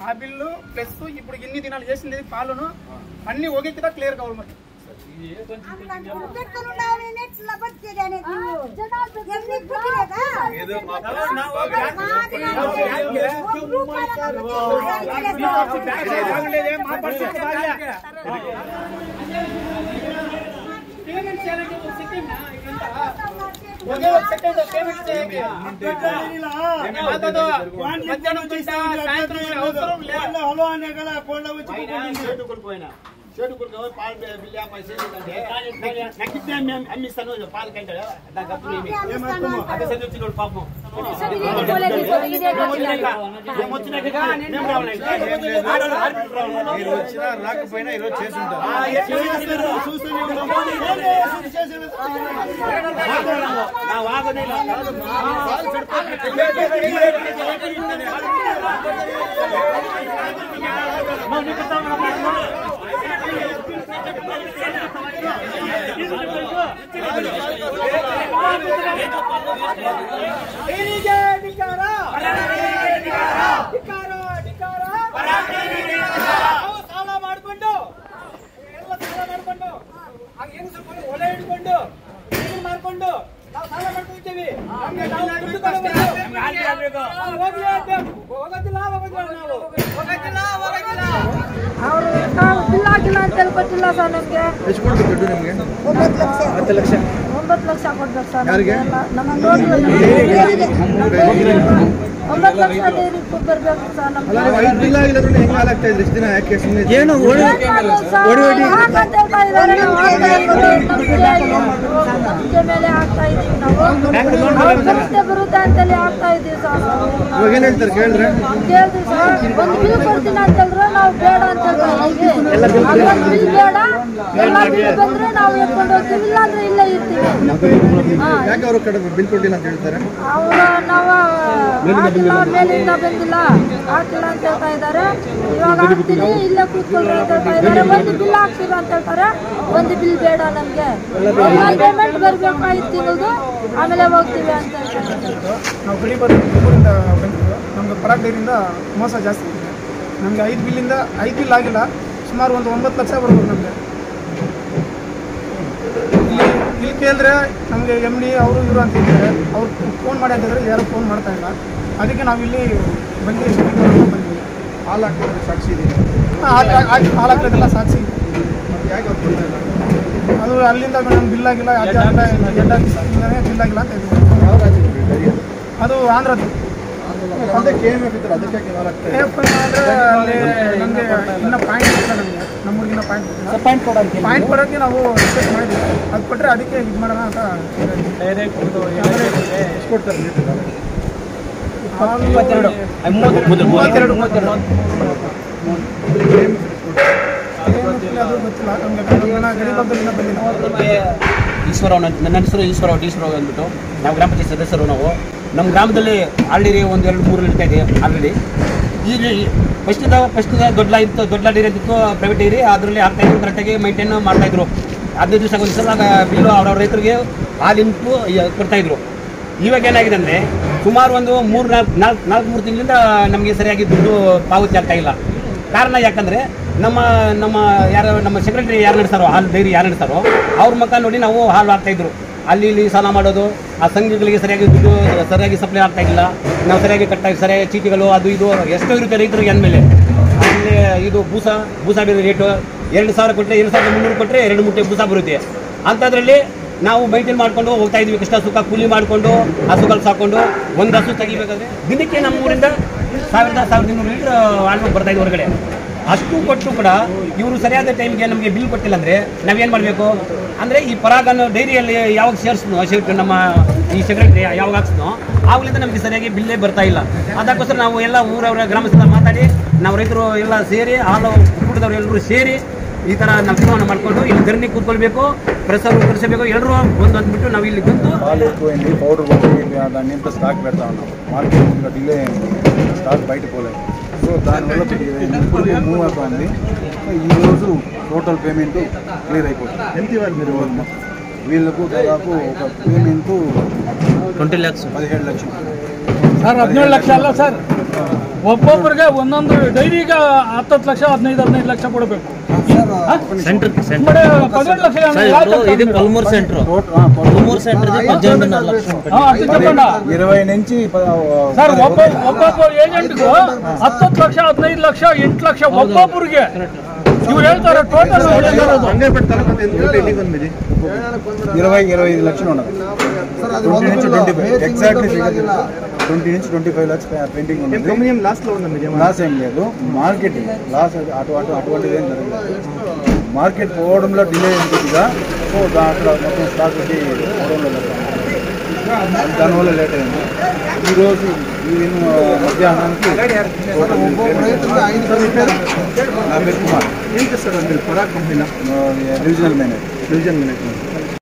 ఆ bill plus ఇప్పుడు ఇన్ని దినాలు చేసింది పాలను అన్ని ఒకే కింద క్లియర్ కావాలి మరి రాకపోయినా ఈరోజు చేసుంటారు ಮಾಡ್ಕೊಂಡು ನಾವು ಸಾಲ ಮಾಡ್ಕೊಳ್ತೀವಿ ಅವರು ಬಿಲ್ ಆಗಿಲ್ಲ ಅಂತ ಹೇಳ್ಕೊಟ್ಟಿಲ್ಲ ಸರ್ ನಮ್ಗೆ. ಎಷ್ಟು ಕೊಡ್ಬೇಕು ದುಡ್ಡು ನಿಮ್ಗೆ? 9 ಲಕ್ಷ. 9 ಲಕ್ಷ ಕೊಡ್ಬೇಕು ಸರ್ ನಮ್ಮ ಲೋನ್ 9 ಲಕ್ಷ ಬರ್ಬೇಕು ಸರ್ ನಮ್ಗೆ. ಬಿಲ್ ಆಗಿಲ್ಲ ಹೆಂಗ್ ಹಾಲಾಗ್ತಾ ಇದ್ರಿ ಇಷ್ಟು ದಿನ? ಯಾಕೆ ಏನು ಮೇಲೆ ಆಗ್ತಾ ಇದೀವಿ ನಾವು ಬರುತ್ತೆ ಅಂತೇಳಿ ಆಗ್ತಾ ಇದೀವಿ ಸರ್. ಇವಾಗ ಏನ್ ಹೇಳ್ತಾರೆ ಕೇಳಿದ್ರಿ ಸರ್? ಒಂದು ಬಿಲ್ ಕೊಡ್ತೀನಿ ಅಂತ ಹೇಳಿದ್ರೆ ನಾವು ಬೇಡ ಅಂತ ಹೇಳ್ತೀವಿ. ಬಿಲ್ ಬೇಡ, ಎಲ್ಲ ಬಿಲ್ ಬಂದ್ರೆ ನಾವು ಎತ್ಕೊಂಡು ಹೋಗ್ತೀವಿ, ಇಲ್ಲ ಅಂದ್ರೆ ಇಲ್ಲೇ ಇರ್ತೀವಿ. ಯಾಕೆ ಅವರು ಕಡೆ ಬಿಲ್ ಕೊಟ್ಟಿಲ್ಲ ಅಂತ ಹೇಳ್ತಾರೆ? ಅವರು ನಾವು ಹಾಕಿಲ್ಲ, ಮೇಲಿಂದ ಬಂದಿಲ್ಲ, ಹಾಕಿಲ್ಲ ಅಂತ ಹೇಳ್ತಾ ಇದ್ದಾರೆ. ಇವಾಗ ಹಾಕ್ತೀನಿ, ಇಲ್ಲೇ ಕೂತ್ಕೊಳ್ಳಿ ಅಂತ ಹೇಳ್ತಾ ಇದ್ದಾರೆ. ಒಂದು ಬಿಲ್ ಹಾಕ್ತೀರ ಅಂತ ಹೇಳ್ತಾರೆ, ಒಂದು ಬಿಲ್ ಬೇಡ ನಮ್ಗೆ, ಪೇಮೆಂಟ್ ಬರ್ಬೇಕಾಗಿತ್ತು ತಿಂಗಳದು, ಆಮೇಲೆ ಹೋಗ್ತೀವಿ ಅಂತ ಹೇಳ್ತಾರೆ. ನಾವು ಗಡಿ ಊರಿಂದ ಬಂದಿದ್ದು, ನಮ್ಗೆ ಪರಾಗ್ ಡೈರಿಯಿಂದ ಮೋಸ ಜಾಸ್ತಿ ಇದೆ. ನಮಗೆ 5 ಬಿಲ್ ಆಗಿಲ್ಲ, ಸುಮಾರು ಒಂದು 9 ಲಕ್ಷ ಬರ್ಬೋದು ನಮಗೆ. ಇಲ್ಲಿ ಕೇಳಿದ್ರೆ ನಮಗೆ MD ಅವರು ಇವರು ಅಂತ ಹೇಳಿದ್ದಾರೆ. ಅವ್ರು ಫೋನ್ ಮಾಡಿ ಅಂತಿದ್ರೆ ಯಾರು ಫೋನ್ ಮಾಡ್ತಾ ಇಲ್ಲ. ಅದಕ್ಕೆ ನಾವಿಲ್ಲಿ ಬಂದು ಬಂದಿದ್ದೀವಿ. ಹಾಲು ಹಾಕ್ತಿದ್ರೆ ಸಾಕ್ಷಿ ಇದೆ? ಹಾಲು ಹಾಕ್ಲಿಕ್ಕೆಲ್ಲ ಸಾಕ್ಷಿ ಇದೆ. ಯಾಕೆ ಅವ್ರು ಕೊಡ್ತಾ ಇಲ್ಲ? ಅದು ಅಲ್ಲಿಂದ ನಮ್ಗೆ ಬಿಲ್ ಆಗಿಲ್ಲ, ಬಿಲ್ ಆಗಿಲ್ಲ ಅಂತ ಹೇಳಿದ್ರು. ಯಾವ ರಾಜ್ಯ? ಅದು ಆಂಧ್ರದ್ದು. ಅದೇ KMF ಇತ್ತು, ಅದಕ್ಕೆ ಹಾಲು ಹಾಕ್ತಾ ಇದೆ. ಅಂದರೆ ಅಲ್ಲಿ ನಮಗೆ ಇನ್ನೂ ಪಾಯಿಂಟ್ ಇಲ್ಲ, ನಮಗೆ ನಮ್ಮೂರಿಗಿನ್ನ ಪಾಯಿಂಟ್ ಕೊಡೋಕ್ಕೆ ನಾವು ರಿಕ್ವೆಸ್ಟ್ ಮಾಡಿದ್ವಿ. ಅದು ಕೊಟ್ಟರೆ ಅದಕ್ಕೆ ಇದು ಮಾಡೋಣ ಅಂತ. ಎಷ್ಟು ಕೊಡ್ತಾರೆ ಲೀಟರ್? 32. ಅದು ಗೊತ್ತಿಲ್ಲ ನಮಗೆ, ಗಡಿ ಭಾಗದಿಂದ ಬಂದಿಲ್ಲ. ಈಶ್ವರವ್, ನನ್ನ ಹೆಸರು ಈಶ್ವರವ್ ಅಂದ್ಬಿಟ್ಟು ನಾವು ಗ್ರಾಮ ಪಂಚಾಯತ್ ಸದಸ್ಯರು. ನಾವು ನಮ್ಮ ಗ್ರಾಮದಲ್ಲಿ ಆಲ್ರೆಡಿ 1-2-3 ಇರ್ತಾ ಇದೆ ಆಲ್ರೆಡಿ. ಈಗ ಫಸ್ಟ್ ದೊಡ್ಡ ಡೈರಿ ಅಂತಿತ್ತು, ಪ್ರೈವೇಟ್ ಡೈರಿ, ಅದರಲ್ಲಿ ಆಗ್ತಾಯಿದ್ರು, ಕರೆಕ್ಟಾಗಿ ಮೈಂಟೈನ್ ಮಾಡ್ತಾಯಿದ್ರು. 15 ದಿವಸ ಒಂದು ಸಲ ಬಿಲ್ಲು ಅವ್ರವ್ರ ರೈತರಿಗೆ ಹಾಲಿಂಟು ಕೊಡ್ತಾಯಿದ್ರು. ಇವಾಗ ಏನಾಗಿದೆ ಅಂದರೆ ಸುಮಾರು ಒಂದು 3 ತಿಂಗಳಿಂದ ನಮಗೆ ಸರಿಯಾಗಿ ದುಡ್ಡು ಪಾವತಿ ಆಗ್ತಾಯಿಲ್ಲ. ಕಾರಣ ಯಾಕಂದರೆ ನಮ್ಮ ಸೆಕ್ರೆಟರಿ ಯಾರು ನಡೆಸ್ತಾರೋ, ಹಾಲು ಡೈರಿ ಯಾರು ನಡೆಸ್ತಾರೋ ಅವ್ರ ಮುಖ ನೋಡಿ ನಾವು ಹಾಲು ಹಾಕ್ತಾಯಿದ್ರು. ಅಲ್ಲಿ ಸಾಲ ಮಾಡೋದು, ಆ ಸಂಘಗಳಿಗೆ ಸರಿಯಾಗಿ ಸಪ್ಲೈ ಆಗ್ತಾ ಇಲ್ಲ. ನಾವು ಸರಿಯಾಗಿ ಚೀಟಿಗಳು ಅದು ಇದು ಎಷ್ಟೋ ಇರುತ್ತೆ ರೈತರಿಗೆ ಅಂದಮೇಲೆ. ಅಲ್ಲಿ ಇದು ಬೂಸ ಬೇರೆ ರೇಟು 2,000 ಕೊಟ್ಟರೆ 2,300 ಕೊಟ್ಟರೆ 2 ಮೂಟೆ ಬೂಸ ಬರುತ್ತೆ. ಅಂಥದ್ರಲ್ಲಿ ನಾವು ಮೈಂಟೈನ್ ಮಾಡ್ಕೊಂಡು ಹೋಗ್ತಾ ಇದ್ವಿ. ಕಷ್ಟ ಸುಖ ಕೂಲಿ ಮಾಡಿಕೊಂಡು ಹಸುಗಳು ಸಾಕೊಂಡು ಒಂದು ಹಸು ತೆಗಿಬೇಕಾದ್ರೆ ದಿನಕ್ಕೆ ನಮ್ಮ ಊರಿಂದ 1,200 ಲೀಟ್ರ್ ಹಾಲು ಬರ್ತಾಯಿದ್ವಿ ಹೊರಗಡೆ. ಅಷ್ಟು ಕೊಟ್ಟು ಕೂಡ ಇವರು ಸರಿಯಾದ ಟೈಮ್ಗೆ ನಮಗೆ ಬಿಲ್ ಕೊಟ್ಟಿಲ್ಲ ಅಂದರೆ ನಾವೇನು ಮಾಡಬೇಕು ಅಂದರೆ ಈ ಪರಾಗನ್ನು ಡೈರಿಯಲ್ಲಿ ಯಾವಾಗ ಸೇರಿಸ್ನೋ ನಮ್ಮ ಈ ಸೆಕ್ರೆಟರಿ ಯಾವಾಗ ಹಾಕ್ಸ್ನೋ ಆವಾಗಲಿಂದ ನಮಗೆ ಸರಿಯಾಗಿ ಬಿಲ್ಲೇ ಬರ್ತಾ ಇಲ್ಲ. ಅದಕ್ಕೋಸ್ಕರ ನಾವು ಎಲ್ಲ ಊರವರ ಗ್ರಾಮಸ್ಥರ ಮಾತಾಡಿ ನಾವು ರೈತರು ಎಲ್ಲ ಸೇರಿ ಹಾಲು ಕುಟುಂಬದವರು ಎಲ್ಲರೂ ಸೇರಿ ಈ ಥರ ನಾವು ತೀರ್ಮಾನ ಮಾಡಿಕೊಂಡು ಇಲ್ಲಿ ಧರಣಿ ಕೂತ್ಕೊಳ್ಬೇಕು, ಪ್ರೆಸರ್ ಕಳಿಸಬೇಕು, ಎಲ್ಲರೂ ಒಂದು ಅಂದ್ಬಿಟ್ಟು ನಾವು ಇಲ್ಲಿ ಬಂದು పౌడర్ దాన్ని ఎంత స్టాక్ పెడతా ఉన్నాం. మార్కెట్ ఇంకా డిలే స్టాక్ బయట పోలేదు. సో దానివల్ల మూవ్ అవుతుంది. ఈరోజు టోటల్ పేమెంట్ క్లియర్ అయిపోతుంది. ఎంత ఇవ్వాలి మీరు? వీళ్ళకు దాదాపు ఒక పేమెంట్ 20 లక్షలు 17 లక్షలు. ಸರ್ 17 ಲಕ್ಷ ಅಲ್ಲ ಸರ್, ಒಬ್ಬೊಬ್ಬರಿಗೆ ಒಂದೊಂದು ಡೈರಿಗೆ 10 ಲಕ್ಷ 15 ಲಕ್ಷ ಕೊಡಬೇಕು. ಸೆಂಟರ್ 18 ಲಕ್ಷ ఇది పల్మూరు సెంటర్ పల్మూరు సెంటర్ 18.5 లక్షలు ఇరవై నుంచి ಸರ್ ಒಬ್ಬೊಬ್ಬ ಏಜೆಂಟ್ಗೂ 10 ಲಕ್ಷ 15 ಲಕ್ಷ 8 ಲಕ್ಷ ಒಬ್ಬೊಬ್ಬರಿಗೆ ಇವ್ರು ಹೇಳ್ತಾರೆ. ಟೋಟಲ್ రంగారెడ్డి తాలూకా ఎన్ని ఉంది ఇది 20-25 లక్షలు ఉన్నది. 20 నుంచి 25 ఎగ్జాక్ట్లీ 20 నుంచి 25 లక్ష పెయింటింగ్ ఉంది. కంపెనీ లాస్ట్లో ఉంది మీది లాస్ ఏం లేదు, మార్కెటింగ్ లాస్ అటువంటిది ఏం జరగలేదు. మార్కెట్ పోవడంలో డిలే ఉంటుందిగా, సో దాంట్లో మొత్తం స్టాక్ పెట్టి పోవడంలో దానివల్ల లేట్ అయింది. ఈరోజు ఈవినింగ్ మధ్యాహ్నానికి నా పేరు కుమార్. ఏం చేస్తారు మీరు పరాగ్ కంపెనీలో? Divisional manager. Division management.